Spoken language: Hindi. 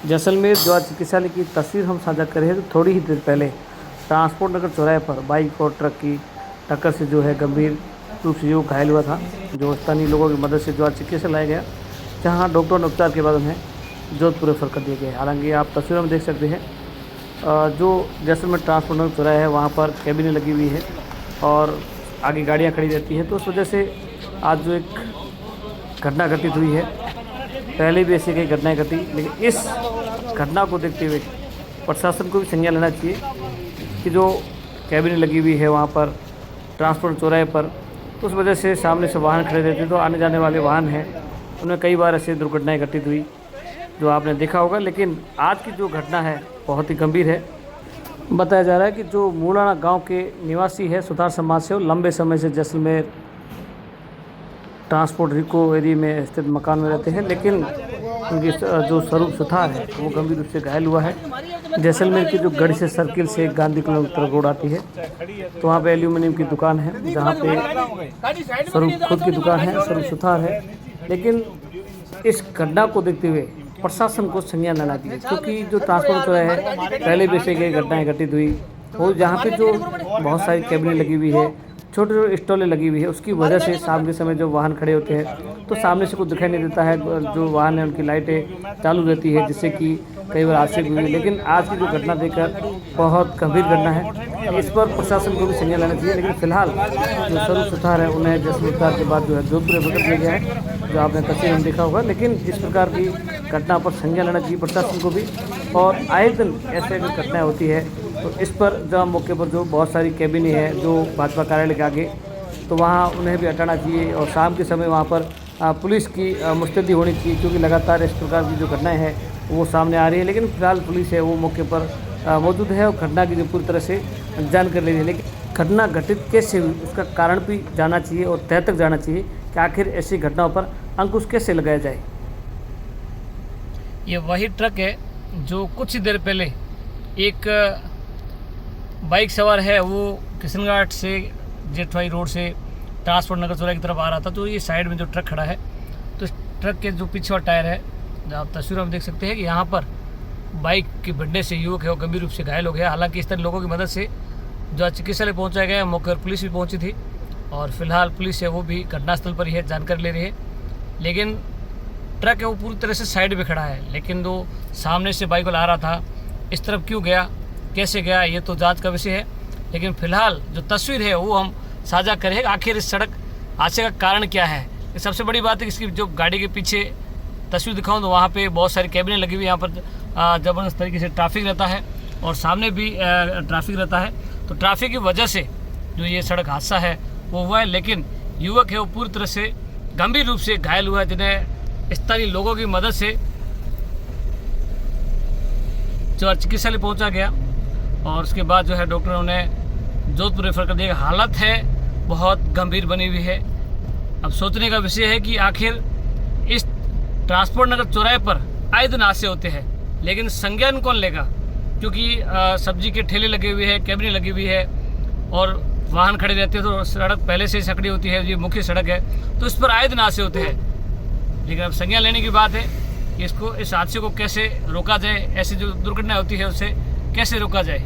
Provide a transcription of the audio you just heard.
जैसलमेर जो आज चिकित्सालय की तस्वीर हम साझा कर रहे हैं। तो थोड़ी ही देर पहले ट्रांसपोर्ट नगर चौराहे पर बाइक और ट्रक की टक्कर से जो है गंभीर रूप से युवक घायल हुआ था, जो स्थानीय लोगों की मदद से जो आज चिकित्सालय लाया गया, जहां डॉक्टरों ने उपचार के बाद उन्हें जोधपुर रेफर कर दिया गया। हालांकि आप तस्वीरों में देख सकते हैं जो जैसलमेर ट्रांसपोर्ट नगर चौराहा है वहाँ पर कैबिनें लगी हुई है और आगे गाड़ियाँ खड़ी रहती हैं। तो उस वजह से आज जो एक घटना घटित हुई है, पहले भी ऐसी कई घटनाएं घटी, लेकिन इस घटना को देखते हुए प्रशासन को भी संज्ञान लेना चाहिए कि जो कैबिनें लगी हुई है वहाँ पर ट्रांसपोर्ट चौराहे पर, तो उस वजह से सामने से वाहन खड़े रहते, तो आने जाने वाले वाहन हैं उनमें कई बार ऐसी दुर्घटनाएं घटित हुई जो आपने देखा होगा। लेकिन आज की जो घटना है बहुत ही गंभीर है। बताया जा रहा है कि जो मूलाना गांव के निवासी है, सुतार समाज से, वो लंबे समय से जैसलमेर ट्रांसपोर्ट रिको एरिया में स्थित मकान में रहते हैं, लेकिन उनकी जो स्वरूप सुथार है वो गंभीर रूप से घायल हुआ है। जैसलमेर की जो गढ़ से सर्किल से गांधी कॉलोनी की तरफ रोड आती है, तो वहाँ पे एल्यूमिनियम की दुकान है, जहाँ पे स्वरूप खुद की दुकान है, स्वरूप सुथार है। लेकिन इस घटना को देखते हुए प्रशासन को संज्ञान लेना चाहिए, क्योंकि जो ट्रांसपोर्ट चौराहे है पहले भी ऐसे कई घटनाएं घटित हुई, और जहाँ पे जो बहुत सारी कैबिनें लगी हुई है, छोटे छोटे स्टॉलें लगी हुई है, उसकी वजह से शाम के समय जो वाहन खड़े होते हैं तो सामने से कुछ दिखाई नहीं देता है, जो वाहन है उनकी लाइटें चालू रहती है, जिससे कि कई बार हादसे भी हुए। लेकिन आज की जो घटना देखकर बहुत गंभीर घटना है, इस पर प्रशासन को भी संज्ञान लेना चाहिए। लेकिन फिलहाल जो स्वरूप सुथार है उन्हें जैसलमेर के बाद जो है जोधपुर रेफर कर दिया गया है, जो आपने तस्वीर में देखा होगा। लेकिन इस प्रकार की घटना पर संज्ञान लेना चाहिए प्रशासन को भी, और आए दिन ऐसे जो घटनाएँ होती है तो इस पर जहाँ मौके पर जो बहुत सारी कैबिनें हैं जो भाजपा कार्यालय के आगे, तो वहाँ उन्हें भी हटाना चाहिए, और शाम के समय वहाँ पर पुलिस की मुस्तैदी होनी चाहिए, क्योंकि लगातार इस प्रकार की जो घटनाएं हैं वो सामने आ रही है। लेकिन फिलहाल पुलिस है वो मौके पर मौजूद है और घटना की जो पूरी तरह से जानकारी ले रही है। लेकिन घटना घटित कैसे हुई उसका कारण भी जानना चाहिए और तह तक जाना चाहिए कि आखिर ऐसी घटनाओं पर अंकुश कैसे लगाया जाए। ये वही ट्रक है जो कुछ ही देर पहले एक बाइक सवार है, वो किशनघाट से जेठवाई रोड से ट्रांसपोर्ट नगर चौराहे की तरफ आ रहा था। तो ये साइड में जो ट्रक खड़ा है, तो इस ट्रक के जो पीछे वाला टायर है, जो आप तस्वीरों में देख सकते हैं कि यहाँ पर बाइक के बढ़ने से युवक है वो गंभीर रूप से घायल हो गया। हालांकि इस तरह लोगों की मदद से जो चिकित्सालय पहुँचाया गया, मौके पर पुलिस भी पहुँची थी, और फिलहाल पुलिस है वो भी घटनास्थल पर ही है, जानकारी ले रही है। लेकिन ट्रक है वो पूरी तरह से साइड में खड़ा है, लेकिन जो सामने से बाइक वाला आ रहा था, इस तरफ क्यों गया, कैसे गया, ये तो जांच का विषय है। लेकिन फिलहाल जो तस्वीर है वो हम साझा करें, आखिर इस सड़क हादसे का कारण क्या है। ये सबसे बड़ी बात है कि इसकी जो गाड़ी के पीछे तस्वीर दिखाऊं तो वहाँ पे बहुत सारी कैबिनें लगी हुई, यहाँ पर ज़बरदस्त तरीके से ट्रैफिक रहता है और सामने भी ट्रैफिक रहता है। तो ट्रैफिक की वजह से जो ये सड़क हादसा है वो हुआ है। लेकिन युवक है वो पूरी तरह से गंभीर रूप से घायल हुआ है, जिन्हें स्थानीय लोगों की मदद से जो चिकित्सालय पहुँचा गया, और उसके बाद जो है डॉक्टरों ने जोधपुर रेफर कर दिया। हालत है बहुत गंभीर बनी हुई है। अब सोचने का विषय है कि आखिर इस ट्रांसपोर्ट नगर चौराहे पर आए दिन हादसे होते हैं, लेकिन संज्ञान कौन लेगा, क्योंकि सब्जी के ठेले लगे हुए हैं, कैबिनें लगी हुई है और वाहन खड़े रहते हैं, तो सड़क पहले से ही सकड़ी होती है, ये मुख्य सड़क है, तो इस पर आए दिन हादसे होते हैं। लेकिन अब संज्ञान लेने की बात है कि इस हादसे को कैसे रोका जाए, ऐसी जो दुर्घटना होती है उससे कैसे रोका जाए।